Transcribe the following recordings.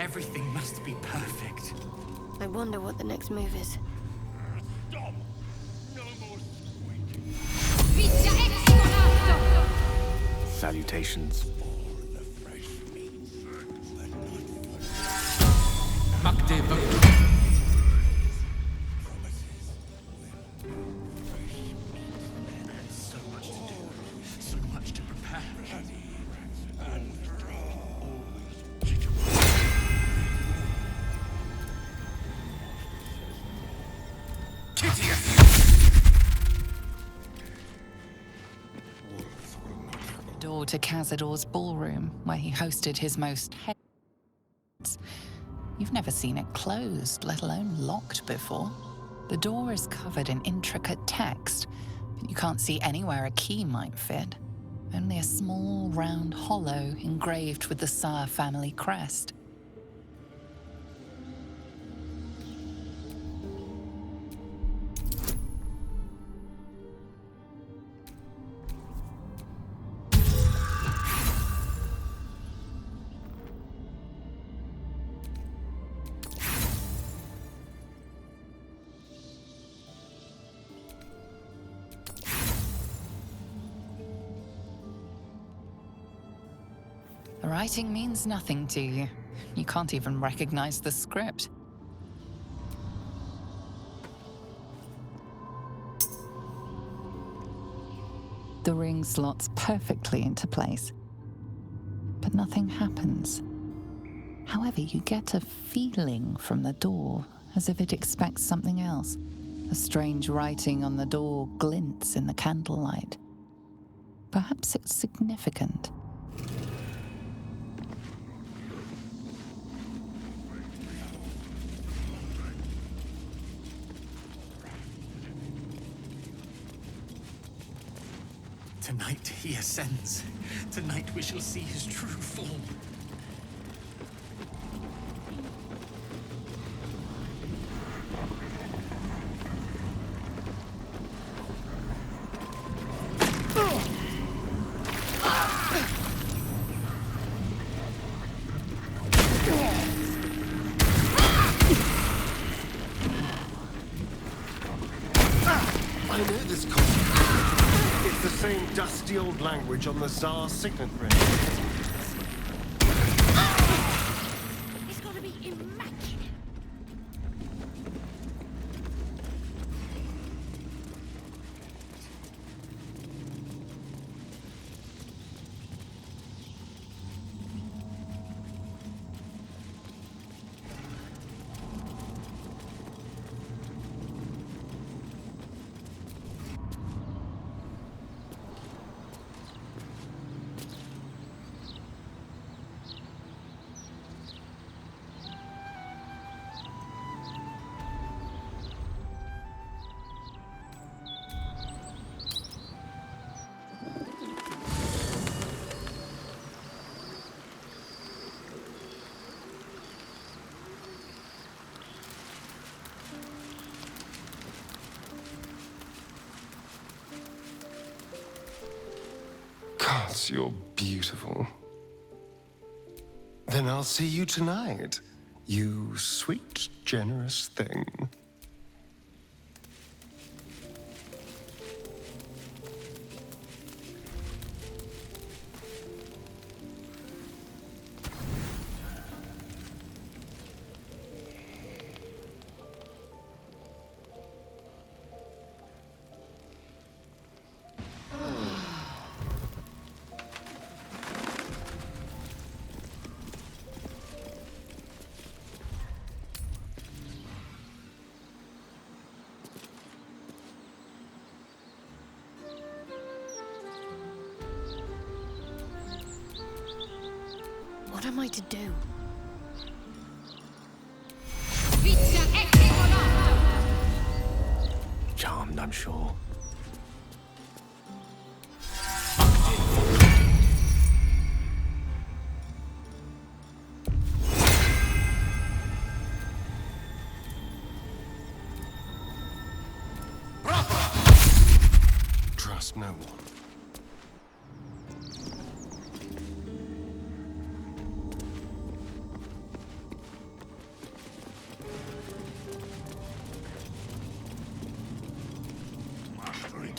Everything must be perfect. I wonder what the next move is. Stop! No more squeaking. Salutations. All the fresh meats, but not Makde Baldur. promises. When fresh meats, There's so much to do, so much to prepare. and raw. The door to Cazador's ballroom, where he hosted his most heads. You've never seen it closed, let alone locked before. The door is covered in intricate text, but you can't see anywhere a key might fit. Only a small, round hollow engraved with the Saar family crest. The writing means nothing to you. You can't even recognize the script. The ring slots perfectly into place, but nothing happens. However, you get a feeling from the door, as if it expects something else. A strange writing on the door glints in the candlelight. Perhaps it's significant. Tonight he ascends. Tonight we shall see his true form. I know this concept. It's the same dusty old language on the Tsar's signet ring. It's gotta be immaculate. Gods, you're beautiful. Then I'll see you tonight, you sweet, generous thing. What am I to do? Charmed, I'm sure. Trust no one.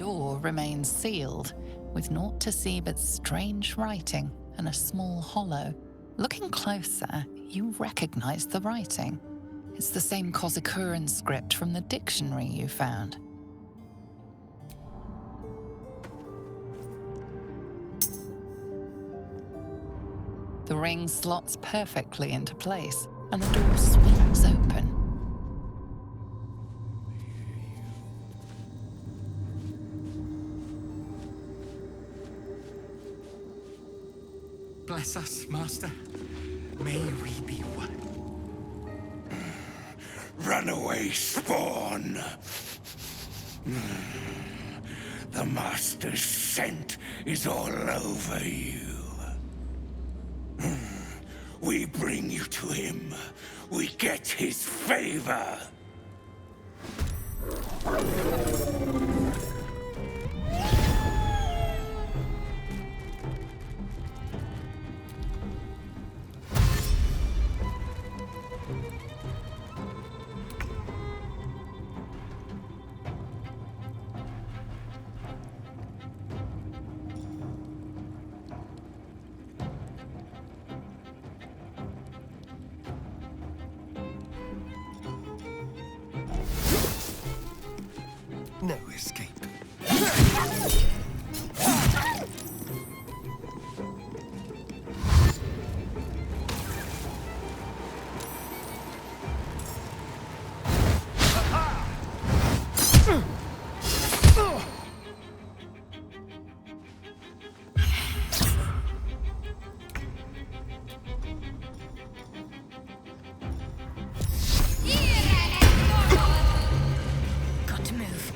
door remains sealed, with naught to see but strange writing and a small hollow. Looking closer, you recognize the writing. It's the same Kozakuran script from the dictionary you found. The ring slots perfectly into place, and the door swings open. Bless us, Master. May we be one. Runaway spawn! The Master's scent is all over you. We bring you to him. We get his favor. No escape. Got to move.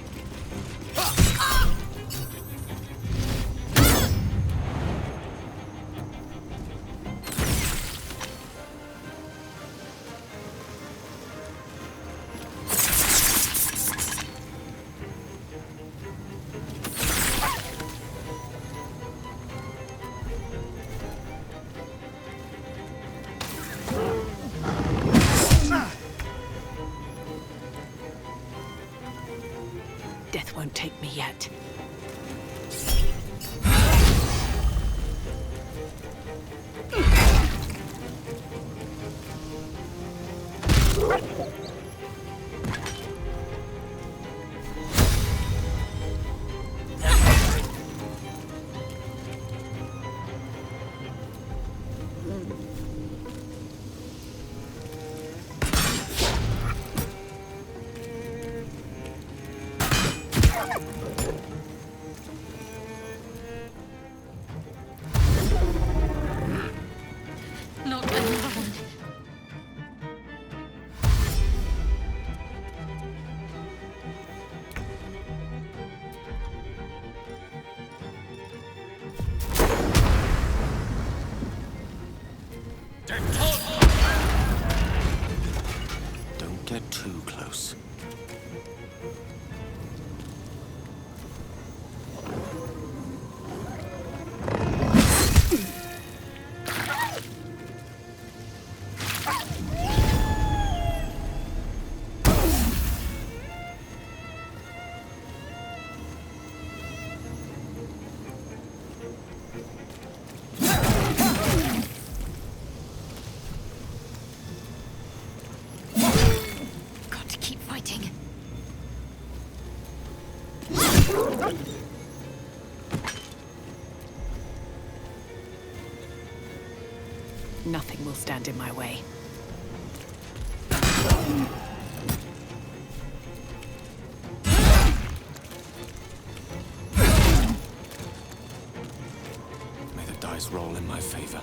Death won't take me yet. Not another one. Don't get too close. Got to keep fighting. Nothing will stand in my way. May the dice roll in my favor.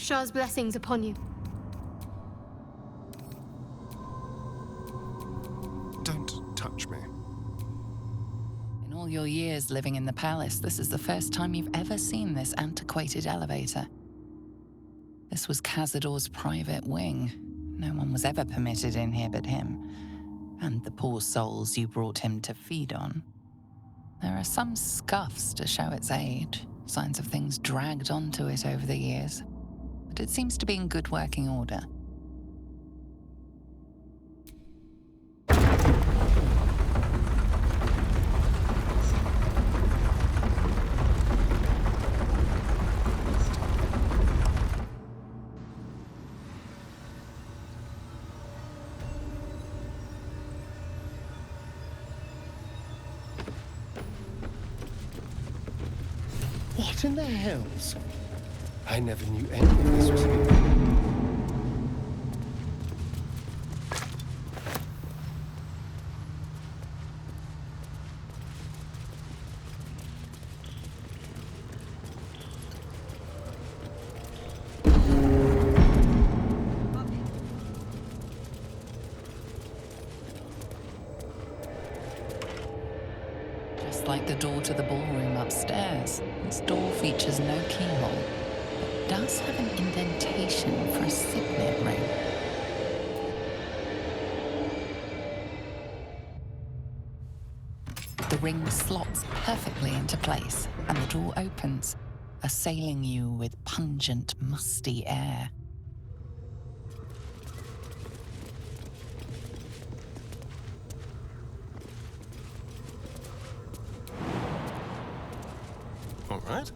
Shah's blessings upon you. Don't touch me. In all your years living in the palace, this is the first time you've ever seen this antiquated elevator. This was Cazador's private wing. No one was ever permitted in here but him, and the poor souls you brought him to feed on. There are some scuffs to show its age, signs of things dragged onto it over the years, but it seems to be in good working order. What in the hells? I never knew any of this was here. Just like the door to the ballroom upstairs, this door features no keyhole, but does have an indentation for a signet ring. The ring slots perfectly into place, and the door opens, assailing you with pungent, musty air. All right.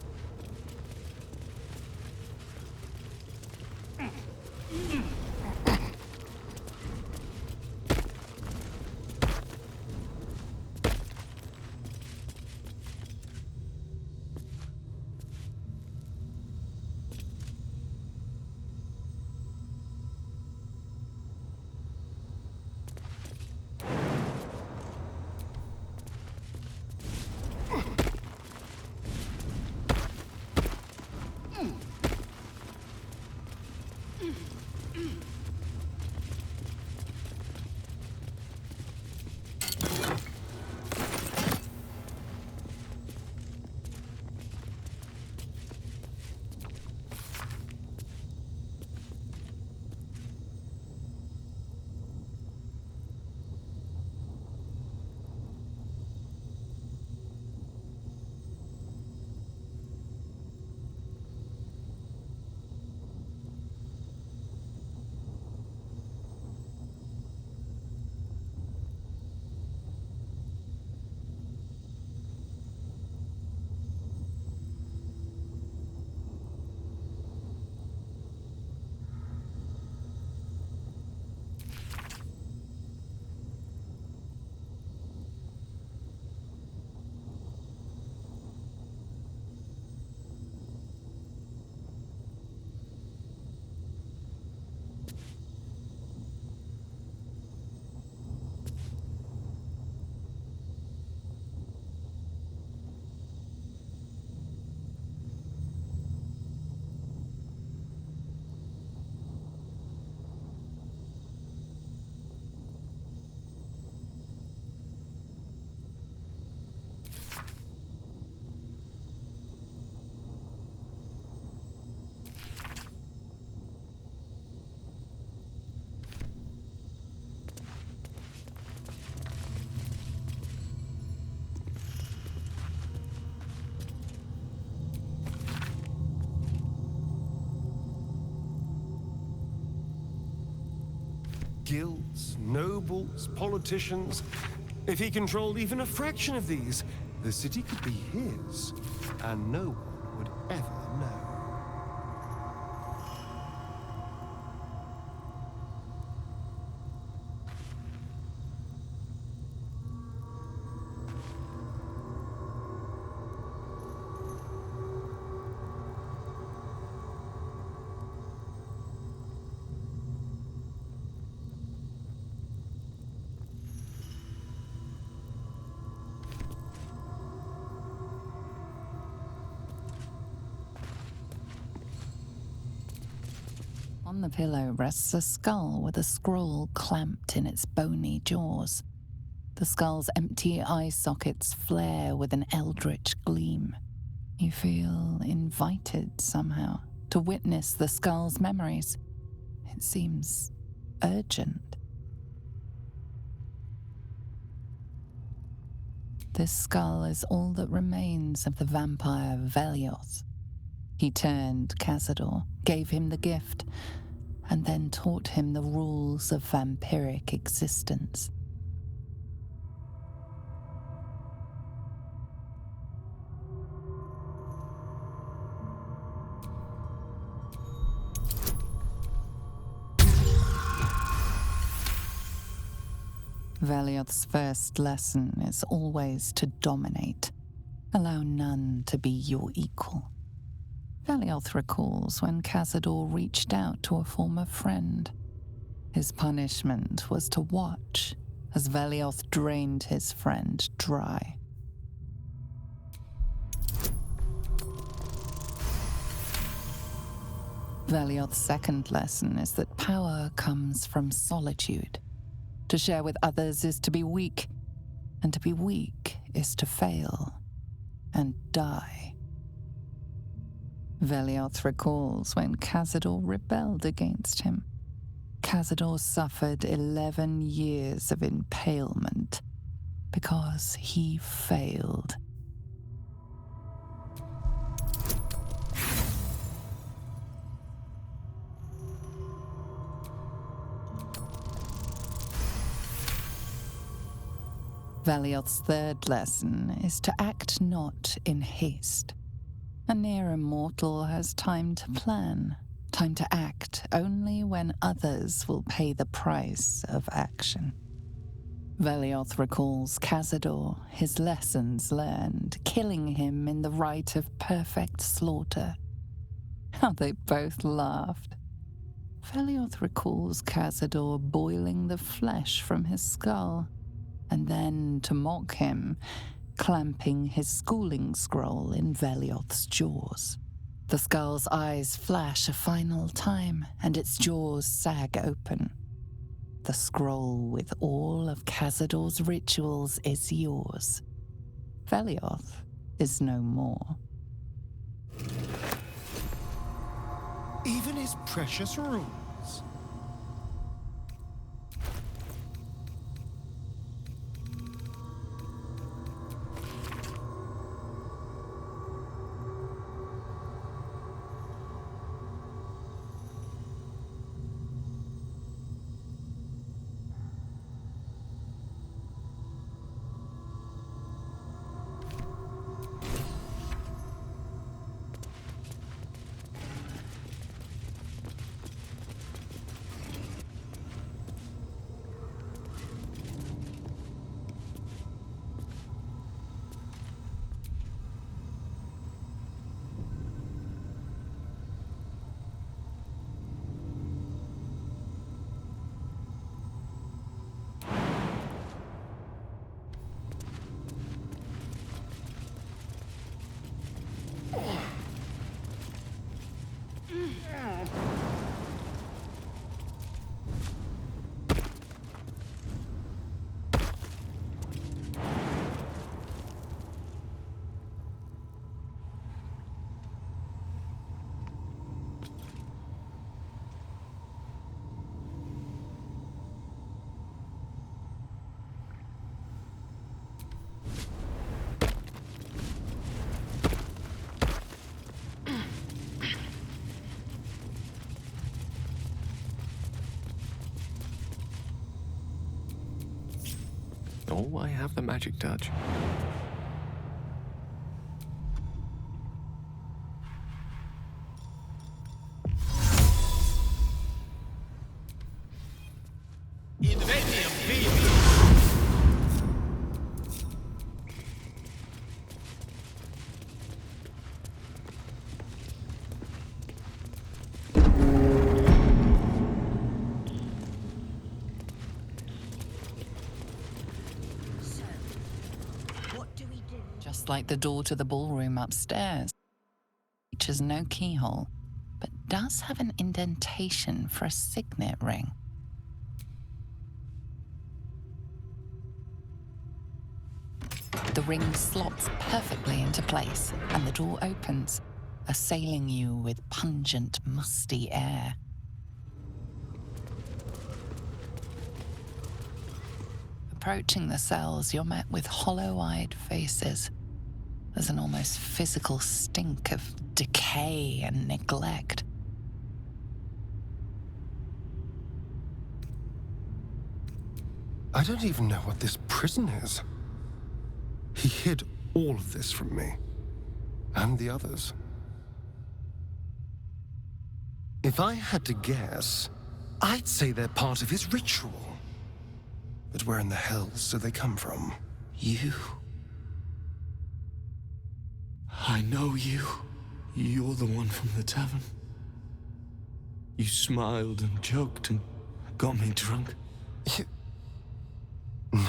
Guilds, nobles, politicians. If he controlled even a fraction of these, the city could be his, and no one would ever know. On the pillow rests a skull with a scroll clamped in its bony jaws. The skull's empty eye sockets flare with an eldritch gleam. You feel invited somehow to witness the skull's memories. It seems urgent. This skull is all that remains of the vampire Velioth. He turned Cazador, gave him the gift, and then taught him the rules of vampiric existence. Velioth's first lesson is always to dominate. Allow none to be your equal. Velioth recalls when Cazador reached out to a former friend. His punishment was to watch as Velioth drained his friend dry. Velioth's second lesson is that power comes from solitude. To share with others is to be weak, and to be weak is to fail and die. Velioth recalls when Cazador rebelled against him. Cazador suffered 11 years of impalement because he failed. Velioth's third lesson is to act not in haste. A near immortal has time to plan, time to act only when others will pay the price of action. Velioth recalls Cazador, his lessons learned, killing him in the rite of perfect slaughter. How they both laughed. Velioth recalls Cazador boiling the flesh from his skull, and then, to mock him, clamping his schooling scroll in Velioth's jaws. The skull's eyes flash a final time, and its jaws sag open. The scroll with all of Cazador's rituals is yours. Velioth is no more. Even his precious runes. Oh, I have the magic touch. Just like the door to the ballroom upstairs, features no keyhole. but does have an indentation for a signet ring. The ring slots perfectly into place, and the door opens, assailing you with pungent, musty air. Approaching the cells, you're met with hollow-eyed faces. There's an almost physical stink of decay and neglect. I don't even know what this prison is. He hid all of this from me. And the others. If I had to guess, I'd say they're part of his ritual. But where in the hell do they come from? You. I know you. You're the one from the tavern. You smiled and joked and got me drunk. No.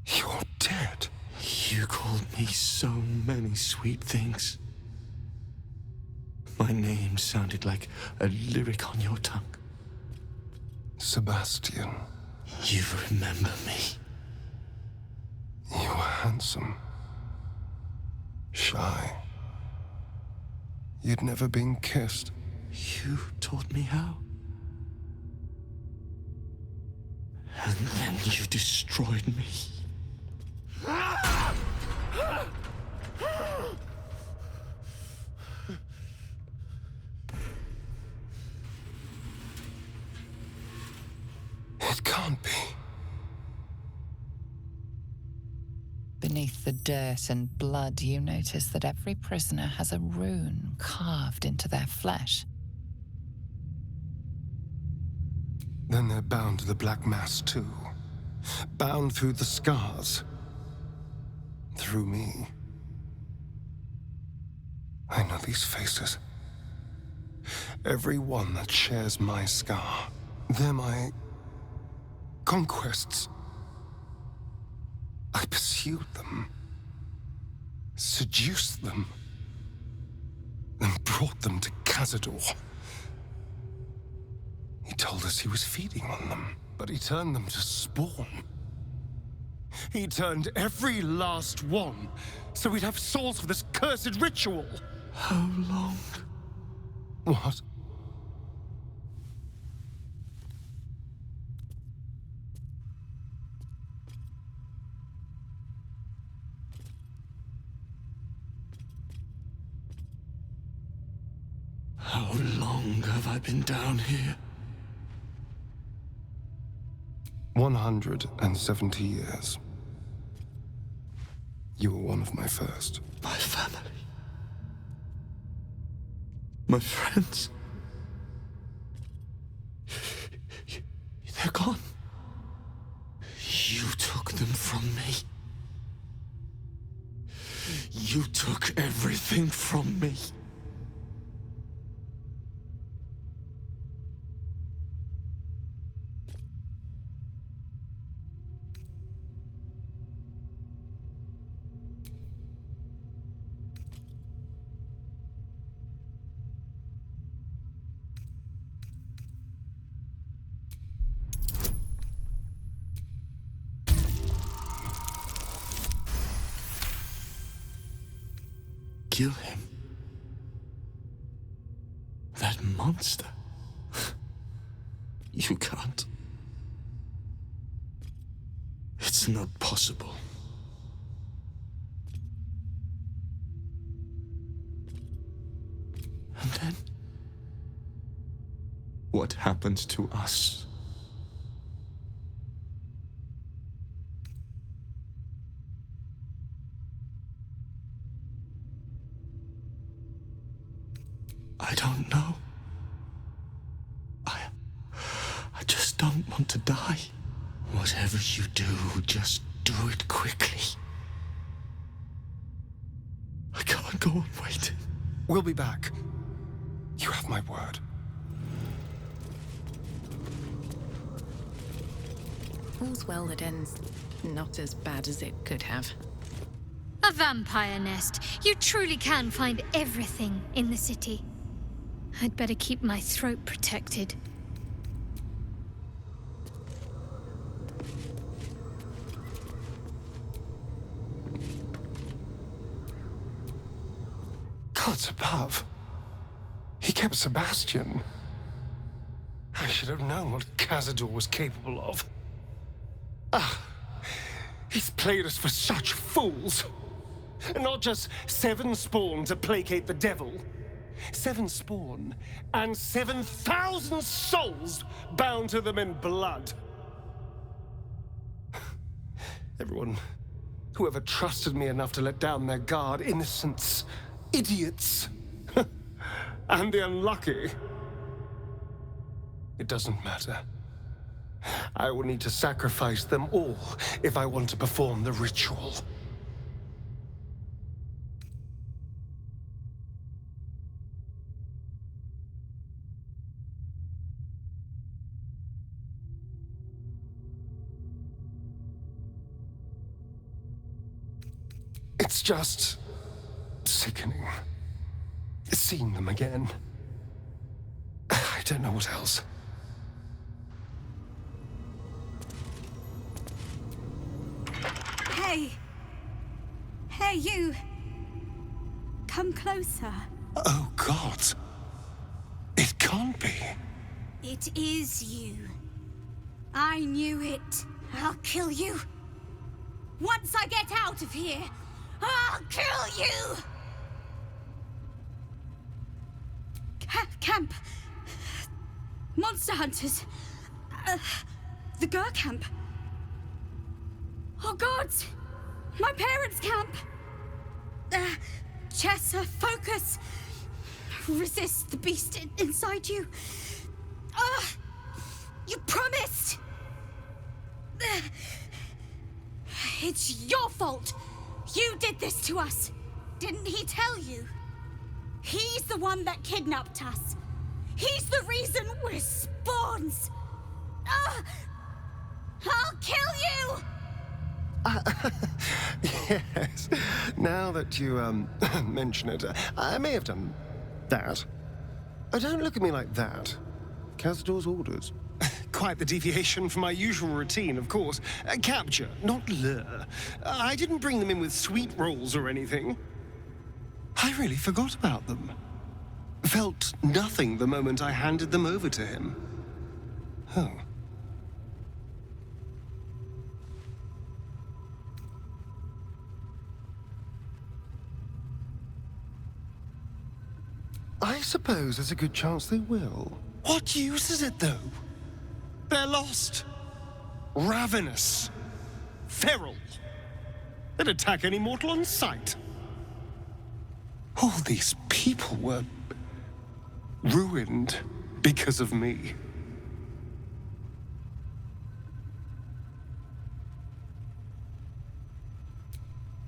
You're dead. You called me so many sweet things. My name sounded like a lyric on your tongue. Sebastian. You remember me. You were handsome. Shy. You'd never been kissed. You taught me how. And then you destroyed me. It can't be. Beneath the dirt and blood, you notice that every prisoner has a rune carved into their flesh. Then they're bound to the Black Mass too. Bound through the scars. Through me. I know these faces. Every one that shares my scar. They're my conquests. I pursued them. Seduced them. And brought them to Cazador. He told us he was feeding on them, but he turned them to spawn. He turned every last one, so we'd have souls for this cursed ritual. How long? What? How long have I been down here? 170 years. You were one of my first. My family. My friends. They're gone. You took them from me. You took everything from me. Kill him. That monster. You can't. It's not possible. And then, what happens to us? I don't know. I just don't want to die. Whatever you do, just do it quickly. I can't go on waiting. We'll be back. You have my word. All's well that ends not as bad as it could have. A vampire nest. You truly can find everything in the city. I'd better keep my throat protected. Gods above. He kept Sebastian. I should have known what Cazador was capable of. He's played us for such fools. Not just 7 spawn to placate the devil. 7 spawn and 7,000 souls bound to them in blood. Everyone, whoever trusted me enough to let down their guard, innocents, idiots, and the unlucky. It doesn't matter. I will need to sacrifice them all if I want to perform the ritual. It's just sickening. Seeing them again. I don't know what else. Hey! Hey, you! Come closer. Oh, God. It can't be. It is you. I knew it. I'll kill you. Once I get out of here, I'll kill you! Camp. Monster hunters. The Gur camp. Oh, gods! My parents' camp! Chessa, focus! Resist the beast inside you. You promised! It's your fault! You did this to us! Didn't he tell you? He's the one that kidnapped us. He's the reason we're spawns! I'll kill you! Yes. Now that you, mention it, I may have done that. Don't look at me like that. Cazador's orders. Quite the deviation from my usual routine, of course. Capture, not lure. I didn't bring them in with sweet rolls or anything. I really forgot about them. Felt nothing the moment I handed them over to him. Oh. I suppose there's a good chance they will. What use is it, though? They're lost. Ravenous. Feral. They'd attack any mortal on sight. All these people were ruined because of me.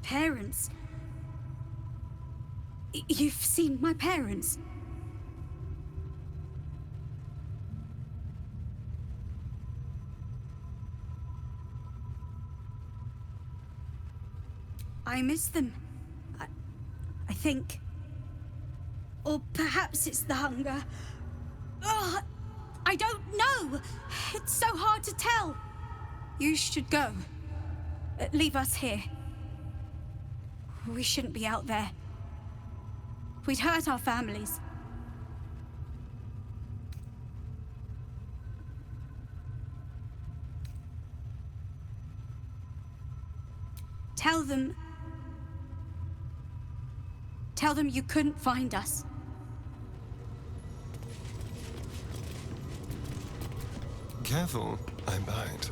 Parents? You've seen my parents? I miss them. I think. Or perhaps it's the hunger. Ugh, I don't know. It's so hard to tell. You should go. Leave us here. We shouldn't be out there. We'd hurt our families. Tell them you couldn't find us. Careful, I bite.